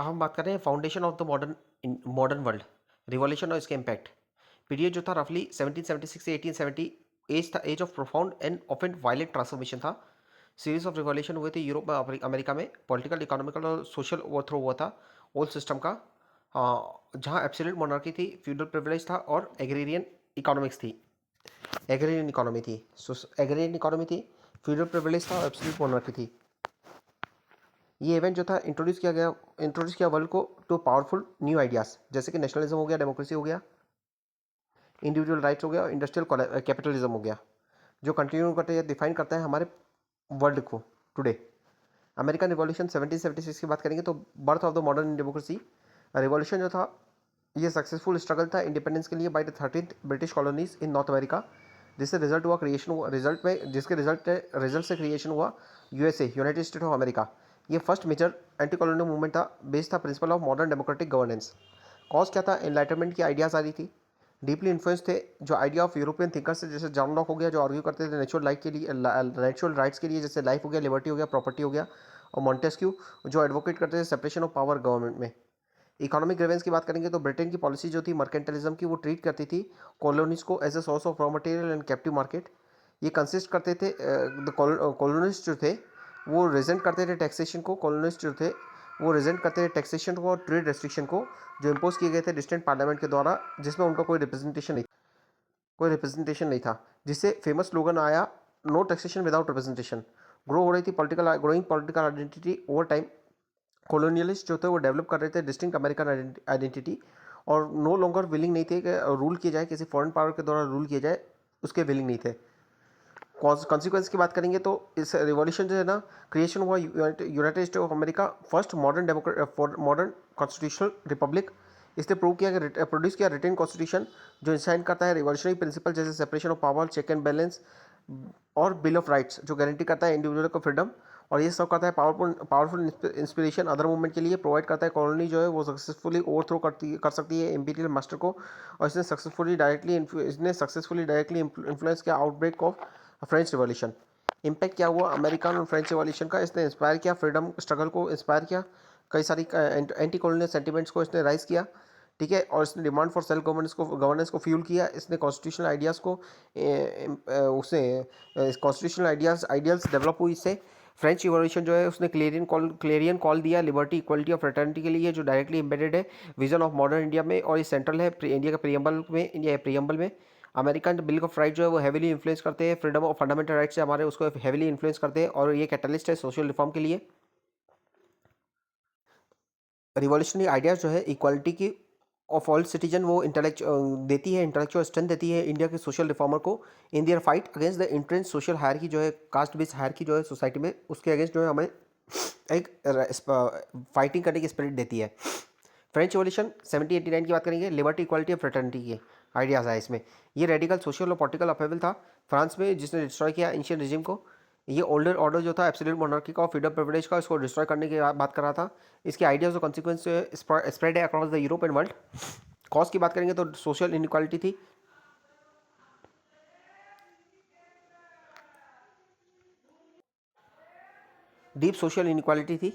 हम बात कर रहे हैं foundation of the modern world, revolution और इसके इम्पैक्ट। पीरियड जो था रफली 1776 से 1870, एज था age of profound and often violent transformation था। सीरीज ऑफ रिवॉल्यूशन हुए थे यूरोप में, अमेरिका में। पॉलिटिकल, इकोनॉमिकल और सोशल ओवरथ्रो हुआ था ओल्ड सिस्टम का, जहाँ एब्सोल्यूट मोनार्की थी, फ्यूडल प्रिविलेज था और एग्रेरियन इकोनॉमिक्स थी। एग्रेरियन इकोनॉमी थी, एग्रेरियन इकोनॉमी थी, फ्यूडल प्रिविलेज था और एब्सोल्यूट मोनार्की थी। ये इवेंट जो था इंट्रोड्यूस किया वर्ल्ड को टू पावरफुल न्यू आइडियाज़, जैसे कि नेशनलिज्म हो गया, डेमोक्रेसी हो गया, इंडिविजुअल राइट्स हो गया और इंडस्ट्रियल कैपिटलिज्म हो गया, जो कंटिन्यू करते हैं, डिफाइन करता है हमारे वर्ल्ड को टुडे। अमेरिकन रिवॉल्यूशन 1776 की बात करेंगे तो birth of the modern democracy. Revolution जो था ये सक्सेसफुल स्ट्रगल था इंडिपेंडेंस के लिए by the 13th British colonies in North America, जिससे रिजल्ट हुआ क्रिएशन हुआ रिजल्ट में जिसके रिजल्ट से क्रिएशन हुआ USA, United State of America. ये first major anti colonial movement था, बेस्ड था principle of modern democratic governance. Cause क्या था? एनलाइटनमेंट की आइडियाज़ आ रही थी, डीपली इन्फ्लुएंस थे जो आइडिया ऑफ यूरोपियन थिंकर्स से, जैसे जॉन लॉक हो गया जो आर्ग्यू करते थे नेचुरल लाइफ के लिए, नेचुरल राइट्स के लिए, जैसे लाइफ हो गया, लिबर्टी हो गया, प्रॉपर्टी हो गया, और मॉन्टेस्क्यू जो एडवोकेट करते थे सेपरेशन ऑफ पावर गवर्नमेंट में। इकोनॉमिक ग्रेवेंस की बात करेंगे तो ब्रिटेन की पॉलिसी जो थी मर्केंटलिज्म की, वो ट्रीट करती थी कॉलोनीज को as a source of raw material and captive market. ये कंसिस्ट करते थे, कॉलोनिस्ट जो थे वो रिजेंट करते थे टैक्सेशन को, कॉलोनिस्ट जो थे वो रिजेंट करते थे टैक्सेशन को और ट्रेड रेस्ट्रिक्शन को जो इम्पोज किए गए थे डिस्टेंट पार्लियामेंट के द्वारा, जिसमें उनका कोई रिप्रेजेंटेशन नहीं था, जिससे फेमस स्लोगन आया, no taxation without representation. Grow हो रही थी growing political identity over time. Colonialist जो थे वो डेवलप कर रहे थे डिस्टिंक्ट अमेरिकन आइडेंटिटी, और नो लॉन्गर विलिंग नहीं थे कि रूल किया जाए, किसी फॉरेन पावर के द्वारा रूल किया जाए, उसके विलिंग नहीं थे। कॉन्सिक्वेंस की बात करेंगे तो इस रिवॉल्यूशन जो है ना, क्रिएशन हुआ United State of America, first modern constitutional republic. इसने प्रोड्यूस किया रिटेन कॉन्स्टिट्यूशन जो इंसाइन करता है रिवॉल्यूशनरी प्रिंसिपल जैसे separation of power, check and balance, और बिल ऑफ राइट्स जो गारंटी करता है इंडिविजुअल को फ्रीडम। और ये सब करता है पावरफुल इंस्पिरेशन अदर मूवमेंट के लिए प्रोवाइड करता है। कॉलोनी जो है वो सक्सेसफुली ओवरथ्रो कर सकती है इंपीरियल मास्टर को, और इसने सक्सेसफुली डायरेक्टली इन्फ्लुएंस किया outbreak of French revolution. Impact क्या हुआ अमेरिकन और फ्रेंच रिवॉल्यूशन का? इसने इंस्पायर किया फ्रीडम स्ट्रगल को, इंस्पायर किया कई सारी एंटी कॉलोनियल सेंटिमेंट्स को इसने राइज किया, ठीक है। और इसने डिमांड फॉर सेल्फ गवर्नेंस को फ्यूल किया। इसने कॉन्स्टिट्यूशनल आइडियाज़ को उसने कॉन्स्टिट्यूशनल आइडियल्स डेवलप हुई इससे। फ्रेंच रिवॉल्यूशन जो है उसने क्लेरियन कॉल दिया लिबर्टी, इक्वलिटी और फ्रेटर्निटी के लिए, जो डायरेक्टली एम्बेडेड है विजन ऑफ मॉडर्न इंडिया में, और ये सेंट्रल है इंडिया के प्रियम्बल में। अमेरिकन बिल ऑफ राइट जो है वो हैविली इन्फ्लुएंस करते हैं फ्रीडम ऑफ फंडामेंटल राइट्स से, हमारे उसको हैविली इन्फ्लुएंस करते हैं, और ये कैटलिस्ट है सोशल रिफॉर्म के लिए। रिवॉल्यूशनरी आइडियाज़ जो है इक्वालिटी की ऑफ ऑल सिटीजन वो देती है, इंटेलेक्चुअल स्ट्रेंथ देती है इंडिया के सोशल रिफॉर्मर को in their fight against the entrenched social hierarchy जो है, कास्ट बेस्ड हायरकी जो है सोसाइटी में, उसके अगेंस्ट जो है हमें एक फाइटिंग करने की स्पिरिट देती है। फ्रेंच रिवॉल्यूशन 1789 की बात करेंगे, लिबर्टी, इक्वालिटी और फ्रेटर्निटी के आइडियाज़ आए इसमें। ये रेडिकल सोशल और पॉलिटिकल अपहेवल था फ्रांस में, जिसने डिस्ट्रॉय किया एंशियंट रिजिम को। ये ओल्डर ऑर्डर जो था एब्सोल्यूट मोनार्की का और फ्रीडम प्रिविलेज का, इसको डिस्ट्रॉय करने की बात कर रहा था। इसके आइडियाज़ और कॉन्सिक्वेंस स्प्रेड है across the Europe and world. Cause की बात करेंगे तो सोशल इनइक्वालिटी थी, डीप सोशल इनइक्वालिटी थी।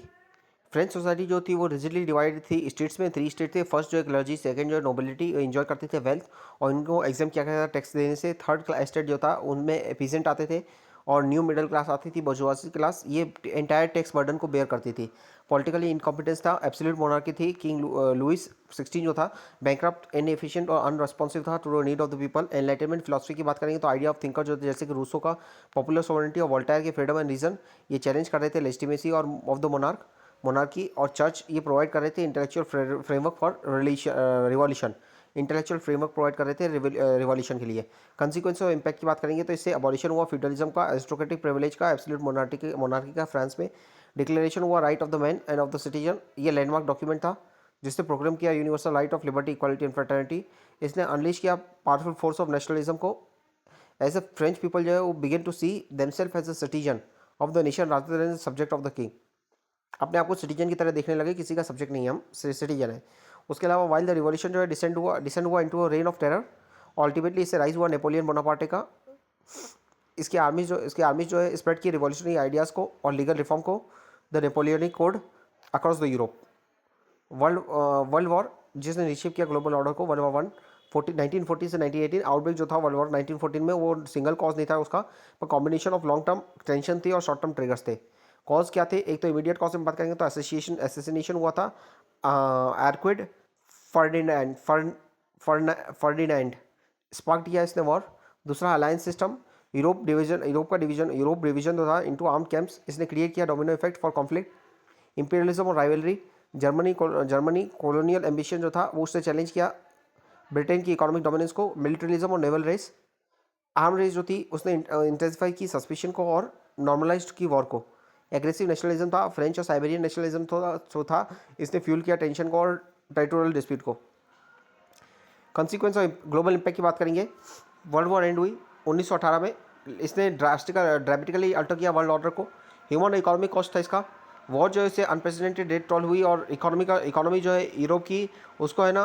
फ्रेंच सोसाइटी जो थी वो रिजिडली डिवाइडेड थी स्टेट्स में, 3 स्टेट थे। फर्स्ट जो है क्लर्जी, सेकंड जो है नोबिलिटी एंजॉय करते थे वेल्थ, और इनको एग्जाम किया गया था टैक्स देने से। थर्ड स्टेट जो था उनमें पीजेंट आते थे, और न्यू मिडिल क्लास आती थी, बर्जुआसी क्लास, ये एंटायर टैक्स बर्डन को बेयर करती थी। पॉलिटिकली इनकॉम्पिटेंस था, एब्सोल्यूट मोनार्की थी। किंग लुइस 16 जो था बैंकरप्ट, इनएफिशिएंट और अनरेस्पॉन्सिव था to the need of the people. Enlightenment philosophy की बात करेंगे तो आइडिया ऑफ थिंकर जो थे जैसे कि रूसो का पॉपुलर सोवरेनिटी और वोल्टायर के फ्रीडम एंड रीजन, ये चैलेंज कर रहे थे लेजिटिमेसी और ऑफ द मोनार्की। और चर्च ये प्रोवाइड कर रहे थे intellectual framework for revolution, intellectual framework provide कर रहे थे रिवॉल्यूशन के लिए। कंसिक्वेंस और इम्पैक्ट की बात करेंगे तो इससे अबॉलिशन हुआ फ्यूडलिज्म का, एरिस्टोक्रेटिक प्रिविलेज का, एब्सोल्यूट मोनार्की का फ्रांस में। डिक्लेरेशन हुआ right of the man and of the citizen, ये लैंडमार्क डॉक्यूमेंट था जिसने प्रोग्राम किया universal right of liberty, equality and fraternity. इसने अनलीश किया पावरफुल फोर्स ऑफ नेशनलिज्म को। एज ए फ्रेंच पीपल जो है वो begin to see themself as a citizen of the nation rather than subject of the king. अपने आप को citizen की तरह देखने लगे, किसी का सब्जेक्ट नहीं है, हम सिटीजन है। उसके अलावा वाइल द रिवॉल्यूशन जो है डिसेंड हुआ into a rain of terror, ultimately इससे राइज हुआ नेपोलियन बोनापार्टे का। इसकी आर्मीज जो है स्प्रेड की रिवॉल्यूशनरी आइडियाज़ को और लीगल रिफॉर्म को, the Napoleonic code across the Europe. World war जिसने रिशेप किया ग्लोबल ऑर्डर को, वर्ल्ड वॉर 1940 से 1918। आउटब्रेक जो था वर्ल्ड वॉर 1914 में, वो सिंगल कॉज नहीं था उसका, पर combination of long term tension थी और शॉर्ट टर्म ट्रिगर्स थे। कॉज क्या थे? एक तो इमीडिएट कॉज में बात करेंगे तो एसोसिएशन हुआ था एरक्विड फर्डिनेंड फर्डिनेंड स्पार्क किया इसने वॉर। दूसरा अलायंस सिस्टम, यूरोप डिवीजन जो था इनटू आर्म कैंप्स, इसने क्रिएट किया domino effect for conflict. Imperialism और राइवलरी, जर्मनी कॉलोनियल एम्बिशन जो था वो उसने चैलेंज किया ब्रिटेन की इकोनॉमिक डोमिनेंस को। मिलिटरिज्म और नेवल रेस, आर्म रेस जो थी उसने इंटेंसिफाई की सस्पिशन को और नॉर्मलाइज्ड की वॉर को। एग्रेसिव नेशनलिज्म था, फ्रेंच और साइबेरियन नेशनलिज्म जो था इसने फ्यूल किया टेंशन को और टेरिटोरियल डिस्प्यूट को। कंसिक्वेंस ऑफ ग्लोबल इम्पैक्ट की बात करेंगे। वर्ल्ड वॉर एंड हुई 1918 में, इसने ड्रामेटिकली अल्टर किया वर्ल्ड ऑर्डर को। ह्यूमन और इकोनॉमिक कॉस्ट था इसका। वॉर जो है इससे अनप्रेसिडेंटेड रेट टॉल हुई और इकोनॉमी जो है यूरोप की, उसको है ना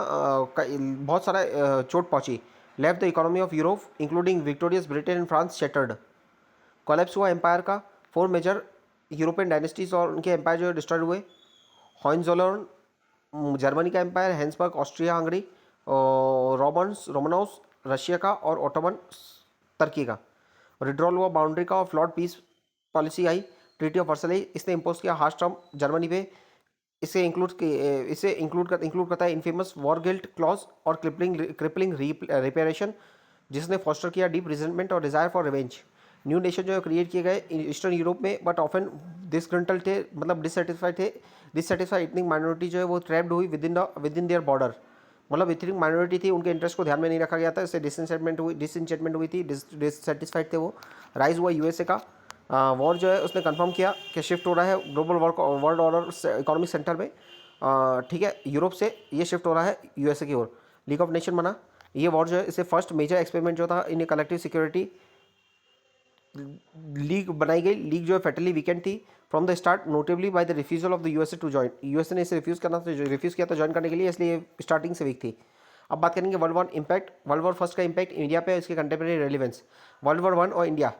बहुत सारा चोट पहुंची। Left the economy of Europe including victorious Britain and France shattered. Collapse हुआ एम्पायर का। 4 मेजर यूरोपियन डायनेस्टीज और उनके एम्पायर जो है डिस्ट्रॉयड हुए। हॉइंजोलोर्न जर्मनी का एम्पायर, हैंसबर्ग ऑस्ट्रिया हंगरी, रोमनोस रशिया का, और ओटोमन तुर्की का। विड्रॉल हुआ बाउंड्री का और फ्लॉट पीस पॉलिसी आई। ट्रीटी ऑफ वर्साइल इसने इम्पोज किया हार्श टर्म जर्मनी पे। इसे इंक्लूड करता है इनफेमस वॉर गिल्ट क्लॉज और क्रिपलिंग रिपेरेशन, जिसने फॉस्टर किया डीप रिजेंटमेंट और desire for revenge. New nation जो है क्रिएट किए गए ईस्टर्न यूरोप में, बट ऑफन डिसग्रंटल थे, मतलब डिससेटिस्फाइड इतनी माइनॉरिटी जो है वो ट्रैप्ड हुई विद इन देयर बॉर्डर। मतलब इतनी माइनॉरिटी थी, उनके इंटरेस्ट को ध्यान में नहीं रखा गया था, इससे डिसइंचेंटमेंट हुई थी, डिससेटिस्फाइड थे वो। राइज हुआ यूएसए का। वॉर जो है उसने कंफर्म किया कि शिफ्ट हो रहा है global world order economic centre में। ठीक है, यूरोप से ये शिफ्ट हो रहा है यूएसए की ओर। लीग ऑफ नेशन बना ये वॉर जो है, इससे फर्स्ट मेजर एक्सपेरिमेंट जो था इन कलेक्टिव सिक्योरिटी लीग बनाई गई। लीग जो है फेटली वीकेंड थी from the start, notably by the refusal of the USA to join. USA ने इसे रिफ्यूज़ किया था ज्वाइन करने के लिए, इसलिए स्टार्टिंग से वीक थी। अब बात करेंगे World War impact. World War first का इम्पैक्ट इंडिया पे, इसके कंटेम्प्रेरी रेलिवेंस। वर्ल्ड वॉर 1 और India,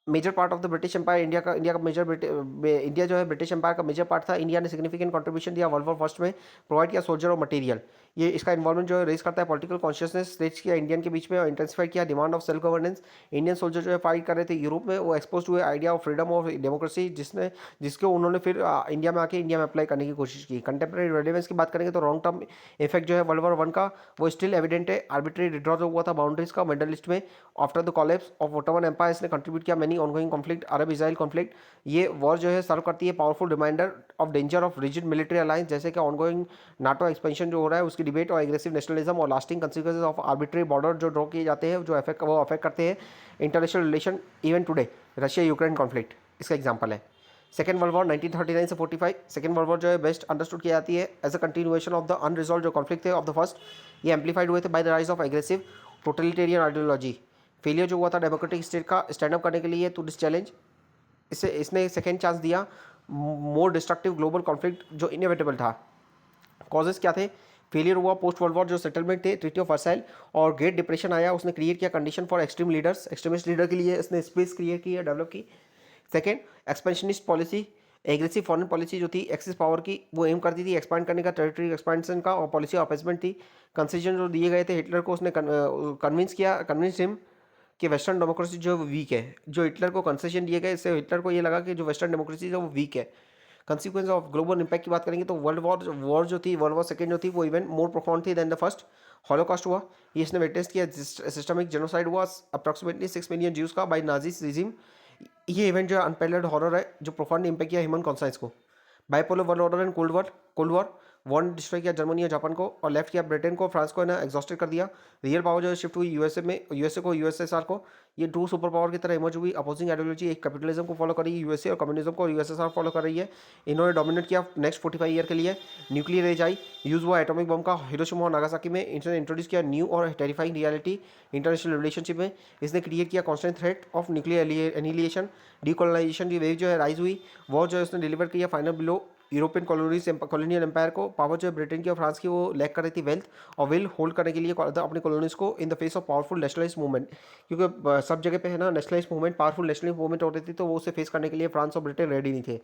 major part of the British Empire. India जो है ब्रिटिश एम्पायर का मेजर पार्ट था। इंडिया ने सिग्निफिकेंट कंट्रीब्यूशन दिया वर्ल्ड वॉर फर्स्ट में, प्रोवाइड किया सोल्जर और मटेरियल। ये इसका इन्वॉल्वमेंट जो है रेज करता है पॉलिटिकल कॉन्शियसनेस, स्टेट्स किया इंडियन के बीच में और इंटेंसिफाइड किया demand of self governance. Indian soldier जो है फाइट कर रहे थे यूरोप में, वो एक्सपोज हुए idea of freedom of democracy, जिसको उन्होंने फिर इंडिया में आके इंडिया में अप्लाई करने की कोशिश की। कंटेम्प्रेरी रेलिवेंस की बात करेंगे तो लॉन्ग टर्म इफेक्ट जो है वर्ल्ड वॉर 1 का वो स्टिल एविडेंट है। आर्बिट्री विड्रॉ जो हुआ था बाउंड्रीज का मिडल ईस्ट में after the collapse of Ottoman empire, इसने कंट्रीब्यूट किया many ongoing conflict, Arab Israel conflict. ये वॉर जो है सर्व करती है powerful reminder of danger of rigid military alliance, जैसे कि ऑनगोइंग नाटो एक्सपेंशन जो हो रहा है उसकी डिबेट, और एग्रेसिव नेशनलिज्म और lasting consequences of arbitrary border जो ड्रॉ किए जाते हैं, जो अफेक्ट करते हैं international relation even today. Russia Ukraine conflict इसका एग्जाम्पल है। सेकेंड वर्ल्ड वॉर 1939 से 45। सेकेंड वर्ल्ड वॉर जो है बेस्ट अंडरस्टूड की जाती है as a continuation of the unresolved जो कॉन्फ्लिक्ट थे ऑफ द फर्स्ट। ये एम्पलीफाइड हुए थे by the rise of aggressive totalitarian ideology. Failure जो हुआ था डेमोक्रेटिक स्टेट का स्टैंड अप करने के लिए टू दिस चैलेंज, इसने सेकेंड चांस दिया। मोर डिस्ट्रक्टिव ग्लोबल कॉन्फ्लिक्ट जो इनएविटेबल था। कॉजेस क्या थे? फेलियर हुआ पोस्ट वर्ल्ड वॉर जो सेटलमेंट थे, ट्रीटी ऑफ वर्साइल, और ग्रेट डिप्रेशन आया, उसने क्रिएट किया कंडीशन फॉर एक्सट्रीमिस्ट लीडर के लिए इसने स्पेस क्रिएट की, डेवलप की। Second, expansionist policy, aggressive foreign policy जो थी एक्सिस पावर की, वो एम करती थी एक्सपांड करने का, टेरिटरी एक्सपेंशन का, और पॉलिसी ऑफ अपेसमेंट थी। कंसेशन जो दिए गए थे हिटलर को, उसने कन्विंस हिम कि वेस्टर्न डेमोक्रेसी जो वीक है। जो हिटलर को कंसेशन दिए गए, इससे हिटलर को ये लगा कि जो वेस्टर्न डेमोक्रेसी है वो वीक है। कंसिक्वेंस ऑफ ग्लोबल इम्पैक्ट की बात करेंगे तो वर्ल्ड वॉर जो थी, वर्ल्ड वॉर सेकेंड जो थी, वो इवन मोर प्रोफाउंड थी देन द फर्स्ट। हॉलोकॉस्ट हुआ, ये इसने विटनेस किया, सिस्टमिक जेनोसाइड हुआ अप्रॉक्सीमेटली 6 मिलियन ज्यूज का बाय नाजी रिजीम। ये इवेंट जो है अनपैरेलल्ड हॉरर है जो प्रोफाउंड इम्पैक्ट किया ह्यूमन कॉन्साइंस को। Bipolar world order and cold war ने डिस्ट्रॉय किया जर्मनी और जापान को, और लेफ्ट किया ब्रिटेन को, फ्रांस को है ना एग्जॉस्टेड कर दिया। रियल पावर जो है शिफ्ट हुई यूएसएसआर को। ये टू सुपर पावर की तरह इमर्ज हुई। अपोजिंग आइडियोलॉजी, एक कैपिटलिज्म को फॉलो कर रही है यूएसए, और कम्युनिज्म को यूएसएसआर फॉलो कर रही है। इन्होंने डोमिनेट किया नेक्स्ट 45 ईयर के लिए। न्यूक्लियर एज आई, यूज हुआ एटॉमिक बम का हिरोशिमा और नागासाकी में। इसने इंट्रोड्यूस किया न्यू और टेरिफाइंग रियलिटी इंटरनेशनल रिलेशनशिप में। इसने क्रिएट किया constant threat of nuclear annihilation. Decolonisation की वेव जो है राइज हुई। वॉर जो है उसने डिलीवर किया final blow European colonial empire को। पावर जो है ब्रिटेन की और फ्रांस की वो लैक कर रही थी वेल्थ और विल होल्ड करने के लिए अपनी कॉलोनीज को in the face of powerful nationalist movement, क्योंकि सब जगह पे है ना nationalist movement, powerful nationalist movement हो रही थी, तो वो उसे फेस करने के लिए फ्रांस और ब्रिटेन रेडी नहीं थे।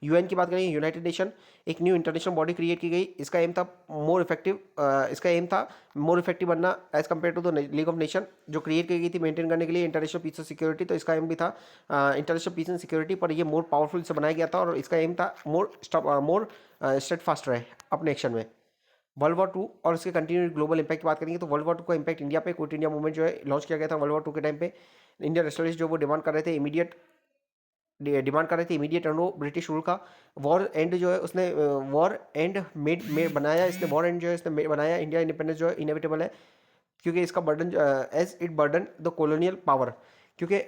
यूएन की बात करें, यूनाइटेड नेशन, एक न्यू इंटरनेशनल बॉडी क्रिएट की गई। इसका एम था मोर इफेक्टिव बनना as compare to the League of Nation, जो क्रिएट की गई थी मेंटेन करने के लिए इंटरनेशनल पीस और सिक्योरिटी। तो इसका एम भी था इंटरनेशनल पीस एंड सिक्योरिटी, पर ये मोर पावरफुल से बनाया गया था और इसका एम था मोर स्टेट फास्ट रहे अपने एक्शन में। वर्ल्ड वॉर 2 और इसके कंटिन्यूड ग्लोबल इंपैक्ट की बात करेंगे तो वर्ल्ड वॉर 2 का इंपैक्ट इंडिया पे, क्विट इंडिया मूवमेंट जो है लॉन्च किया गया था वर्ल्ड वॉर 2 के टाइम पे। इंडियन नेशनलिस्ट जो वो डिमांड कर रहे थे इमीडिएट एंड ब्रिटिश रूल का। वॉर एंड जो है उसने वॉर एंड मेड बनाया इसने, वॉर एंड जो है इसने बनाया इंडिया इंडिपेंडेंस जो है इनएविटेबल है, क्योंकि इसका burden as it burden the colonial power. क्योंकि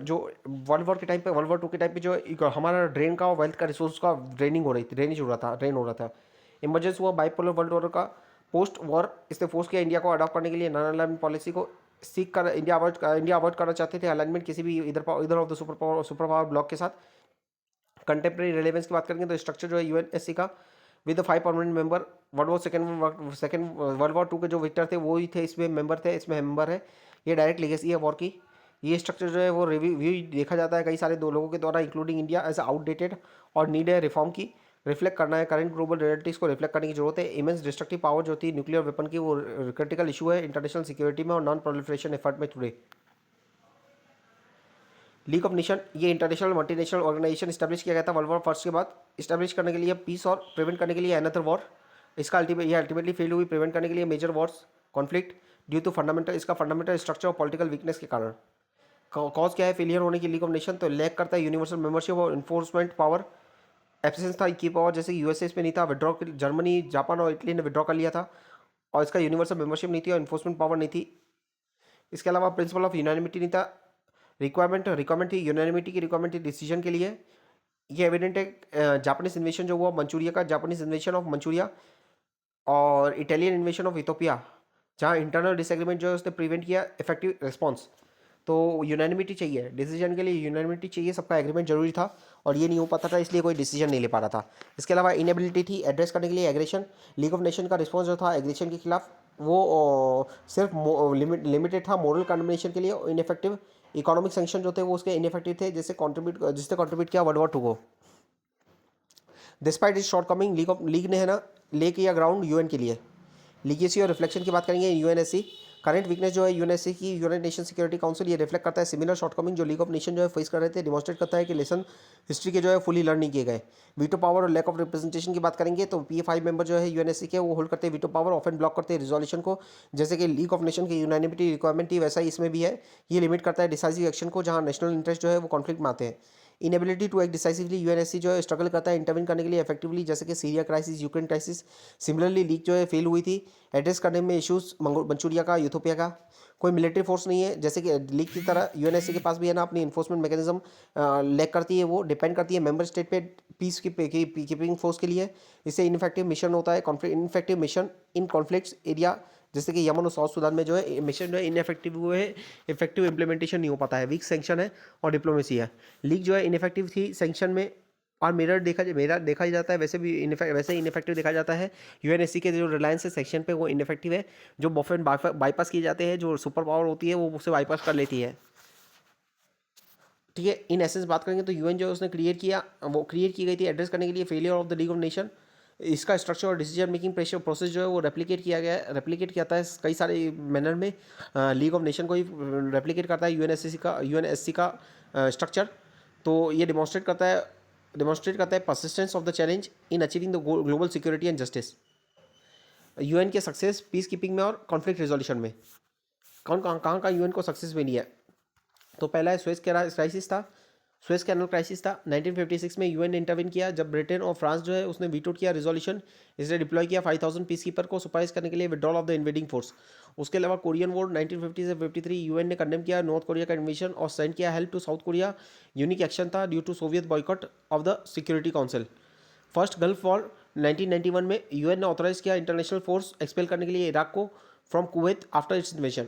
जो वर्ल्ड वॉर 2 के टाइम पे जो हमारा ड्रेन का वेल्थ का रिसोर्स का ड्रेन हो रहा था। इमरजेंस हुआ बाइपोलर वर्ल्ड वॉर का पोस्ट वॉर, इसने फोर्स किया इंडिया को अडॉप्ट करने के लिए नॉन अलाइनमेंट पॉलिसी को। सीख कर इंडिया अवॉइड करना चाहते थे अलाइनमेंट किसी भी इधर of the super power block के साथ। कंटेम्प्रेरी रिलेवेंस की बात करेंगे तो स्ट्रक्चर जो है यूएनएससी का with 5 permanent member. Second world war 2 के जो विक्टर थे वो ही थे इसमें मेंबर है। ये डायरेक्ट लीगेसी है वॉर की। ये स्ट्रक्चर जो है वो रिव्यू देखा जाता है कई सारे दो लोगों के द्वारा इंक्लूडिंग इंडिया एज आउटडेटेड और नीड है रिफॉर्म की। रिफ्लेक्ट करना है करंट ग्लोबल रियलिटीज़ को रिफ्लेक्ट करने की जरूरत है। इमेंस डिस्ट्रक्टिव पावर जो थी न्यूक्लियर वेपन की, वो क्रिटिकल इशू है इंटरनेशनल सिक्योरिटी में और नॉन प्रोलिफरेशन एफर्ट में टुडे। लीग ऑफ नेशन ये इंटरनेशनल मल्टीनेशनल ऑर्गेनाइजेशन स्टैब्लिश किया गया था वर्ल्ड वॉर फर्स्ट के बाद, इस्टेब्लिश करने के लिए पीस और प्रिवेंट करने के लिए अनदर वॉर। इसका अल्टीमेटली फेल हुई प्रिवेंट करने के लिए major wars conflict due to fundamental structure और पॉलिटिकल वीकनेस के कारण। कॉज क्या है फेलियर होने की लीग ऑफ नेशन? तो लैक करता है यूनिवर्सल मेंबरशिप और इन्फोर्समेंट पावर। एब्सेंस था की पावर, जैसे यूएसए इसमें नहीं था, विड्रॉ जर्मनी जापान और इटली ने विड्रॉ कर लिया था और इसका यूनिवर्सल मेंबरशिप नहीं थी और इन्फोर्समेंट पावर नहीं थी। इसके अलावा प्रिंसिपल ऑफ यूनानिमिटी नहीं था। रिक्वायरमेंट थी यूनानिमिटी की, रिक्वायरमेंट थी डिसीजन के लिए। ये एविडेंट है जापानीज इन्वेशन जो हुआ मंचूरिया का, जापानीज इन्वेशन ऑफ मंचूरिया और इटालियन इन्वेशन ऑफ इथोपिया, जहाँ इंटरनल डिसएग्रीमेंट जो है उसने प्रिवेंट किया इफेक्टिव रिस्पॉन्स। तो यूनानिमिटी चाहिए डिसीजन के लिए, यूनानिमिटी चाहिए, सबका एग्रीमेंट जरूरी था और ये नहीं हो पाता था, इसलिए कोई डिसीजन नहीं ले पा रहा था। इसके अलावा इनेबिलिटी थी एड्रेस करने के लिए एग्रेशन। लीग ऑफ नेशन का रिस्पॉन्स जो था एग्रेशन के खिलाफ वो सिर्फ लिमिटेड था मोरल कंडमनेशन के लिए। इनफेक्टिव इकोनॉमिक सैंक्शन जो थे वो उसके इनफेक्टिव थे, जिससे कंट्रीब्यूट किया वर्ल्ड वॉर 2 को। Despite is short coming league ने है ना ले किया ग्राउंड यूएन के लिए। लीगेसी और रिफ्लेक्शन की बात करेंगे यूएनएससी। करंट वीकनेस जो है यूएनएससी की, यूनाइटेड नेशन सिक्योरिटी काउंसिल, ये रिफ्लेक्ट करता है सिमिलर शॉर्टकमिंग जो लीग ऑफ नेशन जो है फेस कर रहे थे। डिमॉन्स्ट्रेट करता है कि लेसन हिस्ट्री के जो है फुली लर्न नहीं किए गए। वीटो पावर और लैक ऑफ रिप्रेजेंटेशन की बात करेंगे तो P5 मेंबर जो है यूएनएससी के वो होल्ड करते हैं वीटो पावर, ऑफन ब्लॉक करते हैं रिजोल्यूशन को। जैसे कि लीग ऑफ नेशन की यूनानिमिटी रिक्वायरमेंट थी वैसा ही इसमें भी है। ये लिमिट करता है डिसाइसिव एक्शन को जहाँ नेशनल इंटरेस्ट जो है वो कॉन्फ्लिक्ट में आते हैं। Inability to act decisively UNSC जो है स्ट्रगल करता है इंटरविन करने के लिए इफेक्टिवली, जैसे कि Syria crisis, Ukraine crisis. Similarly league जो है फेल हुई थी एड्रेस करने में इशूज़ मंचूरिया का, यूथोपिया का। कोई मिलिट्री फोर्स नहीं है, जैसे कि लीग की तरह यूएनएससी के पास भी है ना अपनी इन्फोर्समेंट मैकेनिज्म लैक करती है, वो डिपेंड करती है मेंबर स्टेट पे पीस कीपिंग फोर्स के लिए। इससे इनफेक्टिव मिशन होता है ineffective mission in conflicts area, जैसे कि यमन और साउथ सूडान में जो है मिशन जो है इनफेक्टिव हुए हैं, इफेक्टिव इंप्लीमेंटेशन नहीं हो पाता है, वीक सैंक्शन है और डिप्लोमेसी है। लीग जो है इनफेक्टिव थी सैंक्शन में और मेरा देखा जाता है वैसे ही इनफेक्टिव देखा जाता है। यूएनएससी के जो रिलायंस है सेक्शन पे वो इनफेक्टिव है, जो बफन बाईपास किए जाते हैं, जो सुपर पावर होती है वो उसे बाईपास कर लेती है। ठीक है, इन एसेंस बात करेंगे तो यूएन जो है उसने क्रिएट की गई थी एड्रेस करने के लिए failure of the League of nation. इसका स्ट्रक्चर और डिसीजन मेकिंग प्रोसेस जो है वो रेप्लिकेट किया था कई सारे मैनर में। लीग ऑफ नेशन को ही रेप्लिकेट करता है यूएनएससी का स्ट्रक्चर। तो ये डिमॉन्स्ट्रेट करता है persistence of the challenge in achieving the global security and justice. UN के सक्सेस पीस कीपिंग में और कॉन्फ्लिक्ट रिजोल्यूशन में। कहाँ का यूएन को सक्सेस मिली है? तो पहला है स्वेज कैनल क्राइसिस था 1956 में यूएन ने इंटरवीन किया जब ब्रिटेन और फ्रांस जो है उसने वीटो किया रिजोल्यूशन। इसने डिप्लॉय किया 5000 पीस कीपर को सुपरवाइज करने के लिए withdrawal of the invading force. उसके अलावा कोरियन वॉर 1950 से 53 यूएन ने कंडेम किया नॉर्थ कोरिया का इन्वेशन और सेंड किया help to South Korea. Unique action था due to Soviet boycott of the Security Council. First Gulf War 1991 में यूएन ने ऑथराइज किया इंटरनेशनल फोर्स एक्सपेल करने के लिए इराक को from Kuwait after it's इन्वेशन।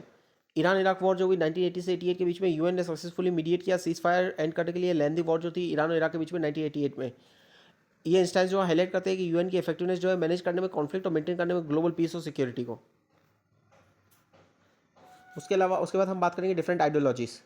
Iran Iraq war जो हुई 1980 से 88 के बीच में यूएन ने सक्सेसफुली मीडिएट किया सीज फायर एंड करने के लिए लेंदी वॉर जो थी ईरान और इराक के बीच में 1988 में। ये इंस्टेंस जो हाईलाइट करते हैं कि यूएन की इफेक्टिवनेस जो है मैनेज करने में कॉन्फ्लिक्ट और मेंटेन करने में ग्लोबल पीस और सिक्योरिटी को। उसके बाद हम बात करेंगे डिफरेंट आइडियोलॉजीज।